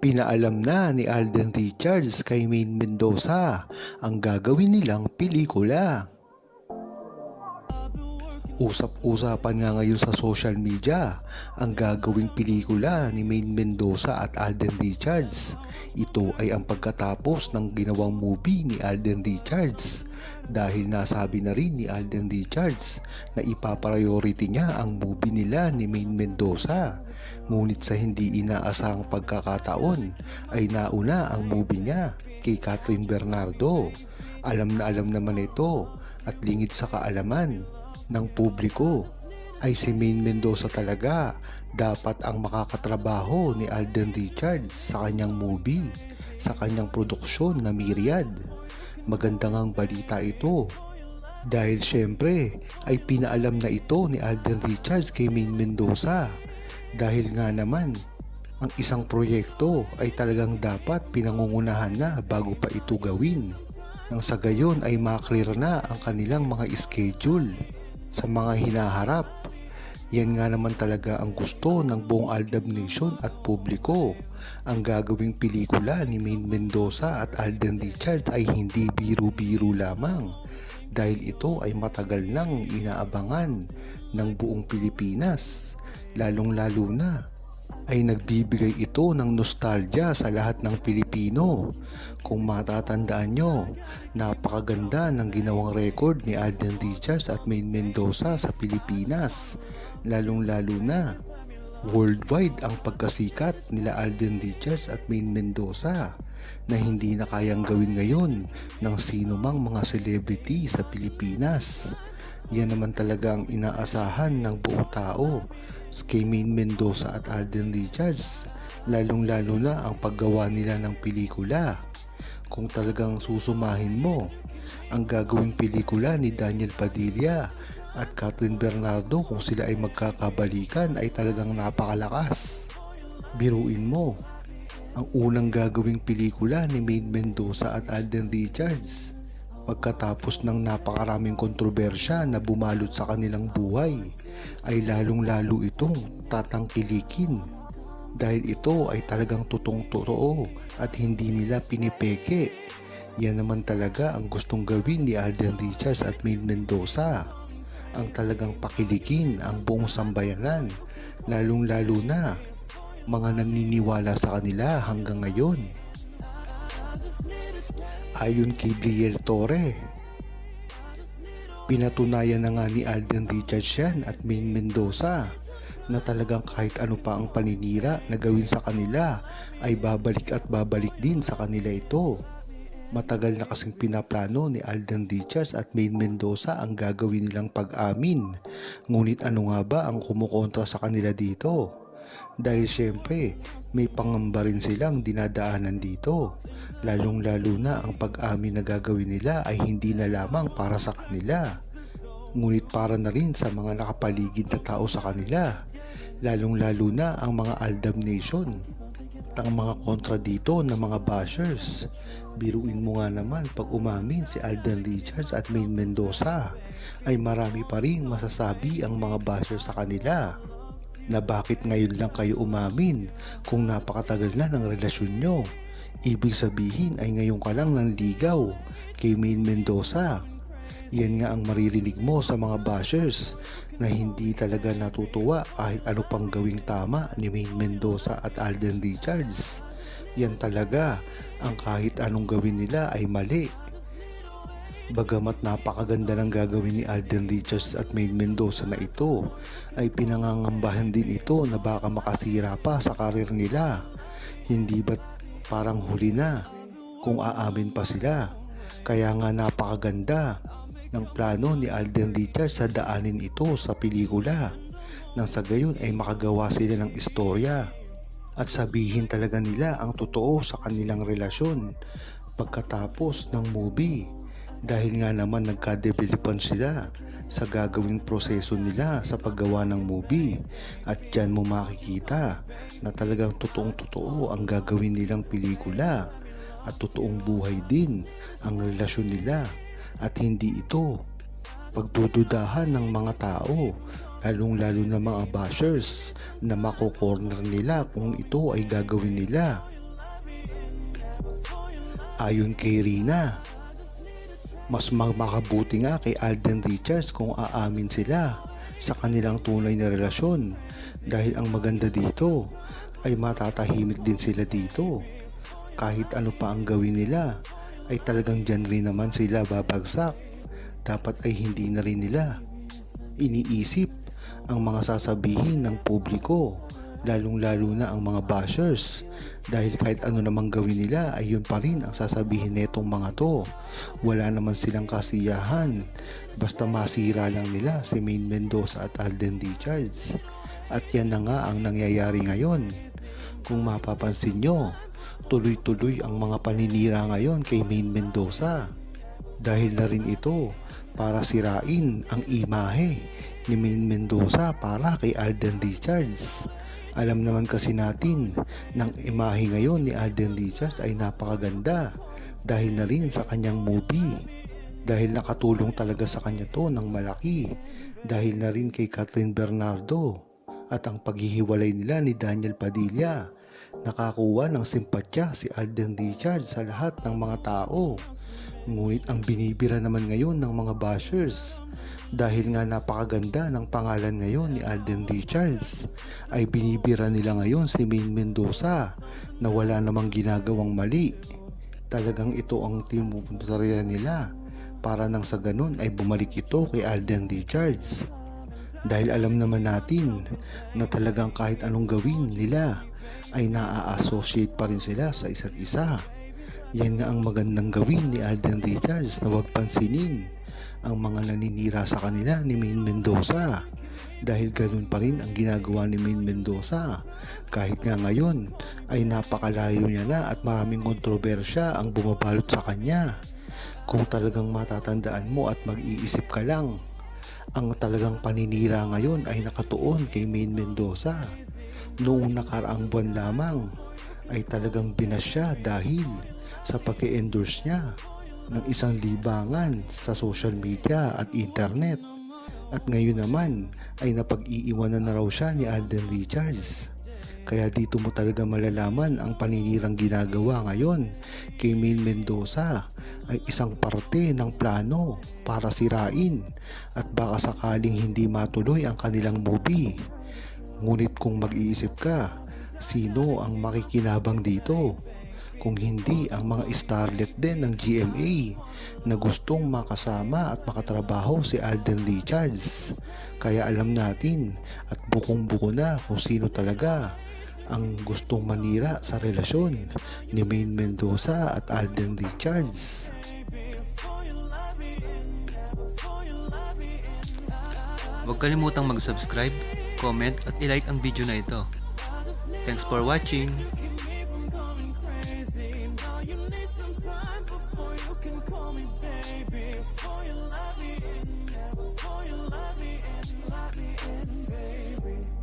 Pinaalam na ni Alden Richards kay Maine Mendoza ang gagawin nilang pelikula. Usap-usapan nga ngayon sa social media ang gagawing pelikula ni Maine Mendoza at Alden Richards. Ito ay ang pagkatapos ng ginawang movie ni Alden Richards dahil nasabi na rin ni Alden Richards na ipapriority niya ang movie nila ni Maine Mendoza. Ngunit sa hindi inaasahang pagkakataon ay nauna ang movie niya kay Kathryn Bernardo. Alam naman ito at lingid sa kaalaman ng publiko ay si Maine Mendoza talaga dapat ang makakatrabaho ni Alden Richards sa kanyang movie, sa kanyang produksyon na Myriad. Maganda ngang balita ito dahil syempre ay pinaalam na ito ni Alden Richards kay Maine Mendoza dahil nga naman ang isang proyekto ay talagang dapat pinangungunahan na bago pa ito gawin. Nang sa gayon ay maklear na ang kanilang mga schedule sa mga hinaharap. Yan nga naman talaga ang gusto ng buong Aldab Nation at publiko. Ang gagawing pelikula ni Maine Mendoza at Alden Richards ay hindi biro-biro lamang dahil ito ay matagal nang inaabangan ng buong Pilipinas. Lalong-lalo na ay nagbibigay ito ng nostalgia sa lahat ng Pilipino. Kung matatandaan nyo, napakaganda ng ginawang record ni Alden Richards at Maine Mendoza sa Pilipinas. Lalong-lalo na worldwide ang pagkasikat nila Alden Richards at Maine Mendoza na hindi na kayang gawin ngayon ng sino mang mga celebrity sa Pilipinas. Yan naman talaga ang inaasahan ng buong tao kay Maine Mendoza at Alden Richards, lalong-lalo na ang paggawa nila ng pelikula. Kung talagang susumahin mo ang gagawing pelikula ni Daniel Padilla at Kathryn Bernardo, kung sila ay magkakabalikan ay talagang napakalakas. Biruin mo, ang unang gagawing pelikula ni Maine Mendoza at Alden Richards pagkatapos ng napakaraming kontrobersya na bumalot sa kanilang buhay ay lalong-lalo itong tatangkilikin dahil ito ay talagang tutong-totoo at hindi nila pinipeke. Yan naman talaga ang gustong gawin ni Alden Richards at Maine Mendoza, ang talagang pakilikin ang buong sambayanan, lalong-lalo na mga naniniwala sa kanila hanggang ngayon. Ayon kay Bliel Torre, pinatunayan na nga ni Alden Richards yan at Maine Mendoza na talagang kahit ano pa ang paninira na gawin sa kanila ay babalik at babalik din sa kanila ito. Matagal na kasing pinaplano ni Alden Richards at Maine Mendoza ang gagawin nilang pag-amin. Ngunit ano nga ba ang kumukontra sa kanila dito? Dahil syempre may pangamba rin silang dinadaanan dito, lalong-lalo na ang pag-amin na gagawin nila ay hindi na lamang para sa kanila, ngunit para na rin sa mga nakapaligid na tao sa kanila, lalong-lalo na ang mga Aldab Nation at ang mga kontra dito na mga bashers. Biruin mo nga naman, pag umamin si Alden Richards at Maine Mendoza ay marami pa rin masasabi ang mga bashers sa kanila na bakit ngayon lang kayo umamin kung napakatagal na ng relasyon nyo. Ibig sabihin ay ngayon ka lang nanligaw kay Maine Mendoza. Yan nga ang maririnig mo sa mga bashers na hindi talaga natutuwa kahit ano pang gawing tama ni Maine Mendoza at Alden Richards. Yan talaga ang kahit anong gawin nila ay mali. Bagamat napakaganda ng gagawin ni Alden Richards at Maine Mendoza na ito, ay pinangangambahan din ito na baka makasira pa sa karir nila. Hindi ba't parang huli na kung aamin pa sila? Kaya nga napakaganda ng plano ni Alden Richards sa daanin ito sa pelikula nang sa gayon ay makagawa sila ng istorya at sabihin talaga nila ang totoo sa kanilang relasyon pagkatapos ng movie. Dahil nga naman nagka-developan sila sa gagawing proseso nila sa paggawa ng movie at dyan mo makikita na talagang totoong-totoo ang gagawin nilang pelikula at totoong buhay din ang relasyon nila at hindi ito pagdududahan ng mga tao, lalong-lalo na mga bashers na mako-corner nila kung ito ay gagawin nila. Ayon kay Rina, mas makabuti nga kay Alden Richards kung aamin sila sa kanilang tunay na relasyon dahil ang maganda dito ay matatahimik din sila dito. Kahit ano pa ang gawin nila ay talagang dyan rin naman sila babagsak. Dapat ay hindi na rin nila iniisip ang mga sasabihin ng publiko, lalong-lalo na ang mga bashers, dahil kahit ano namang gawin nila ay yun pa rin ang sasabihin netong mga to. Wala naman silang kasiyahan, basta masira lang nila si Maine Mendoza at Alden Richards. At yan na nga ang nangyayari ngayon. Kung mapapansin nyo, tuloy-tuloy ang mga paninira ngayon kay Maine Mendoza. Dahil na rin ito para sirain ang imahe ni Maine Mendoza para kay Alden Richards. Alam naman kasi natin ng imahe ngayon ni Alden Richards ay napakaganda dahil na rin sa kanyang movie. Dahil nakatulong talaga sa kanya to ng malaki. Dahil na rin kay Catherine Bernardo at ang paghihiwalay nila ni Daniel Padilla. Nakakuha ng simpatya si Alden Richards sa lahat ng mga tao. Ngunit ang binibira naman ngayon ng mga bashers dahil nga napakaganda ng pangalan ngayon ni Alden Richards ay binibira nila ngayon si Maine Mendoza na wala namang ginagawang mali. Talagang ito ang tinupuntarya nila para nang sa ganun ay bumalik ito kay Alden Richards. Dahil alam naman natin na talagang kahit anong gawin nila ay naa-associate pa rin sila sa isa't isa. Yan nga ang magandang gawin ni Alden Richards na huwag pansinin ang mga naninira sa kanila ni Maine Mendoza. Dahil ganun pa rin ang ginagawa ni Maine Mendoza. Kahit nga ngayon ay napakalayo niya na at maraming kontrobersya ang bumabalot sa kanya. Kung talagang matatandaan mo at mag-iisip ka lang, ang talagang paninira ngayon ay nakatuon kay Maine Mendoza. Noong nakaraang buwan lamang ay talagang binasya dahil sa pag-endorse niya ng isang libangan sa social media at internet. At ngayon naman ay napag-iiwanan na raw siya ni Alden Richards. Kaya dito mo talaga malalaman ang paninirang ginagawa ngayon kay Maine Mendoza ay isang parte ng plano para sirain at baka sakaling hindi matuloy ang kanilang movie. Ngunit kung mag-iisip ka, sino ang makikinabang dito? Kung hindi ang mga starlet din ng GMA na gustong makasama at makatrabaho si Alden Richards. Kaya alam natin at bukong-buko na kung sino talaga ang gustong manira sa relasyon ni Maine Mendoza at Alden Richards. Huwag kalimutang mag-subscribe, comment at i-like ang video na ito. Thanks for watching! You need some time before you can call me baby. Before you love me in, yeah, before you love me in, baby.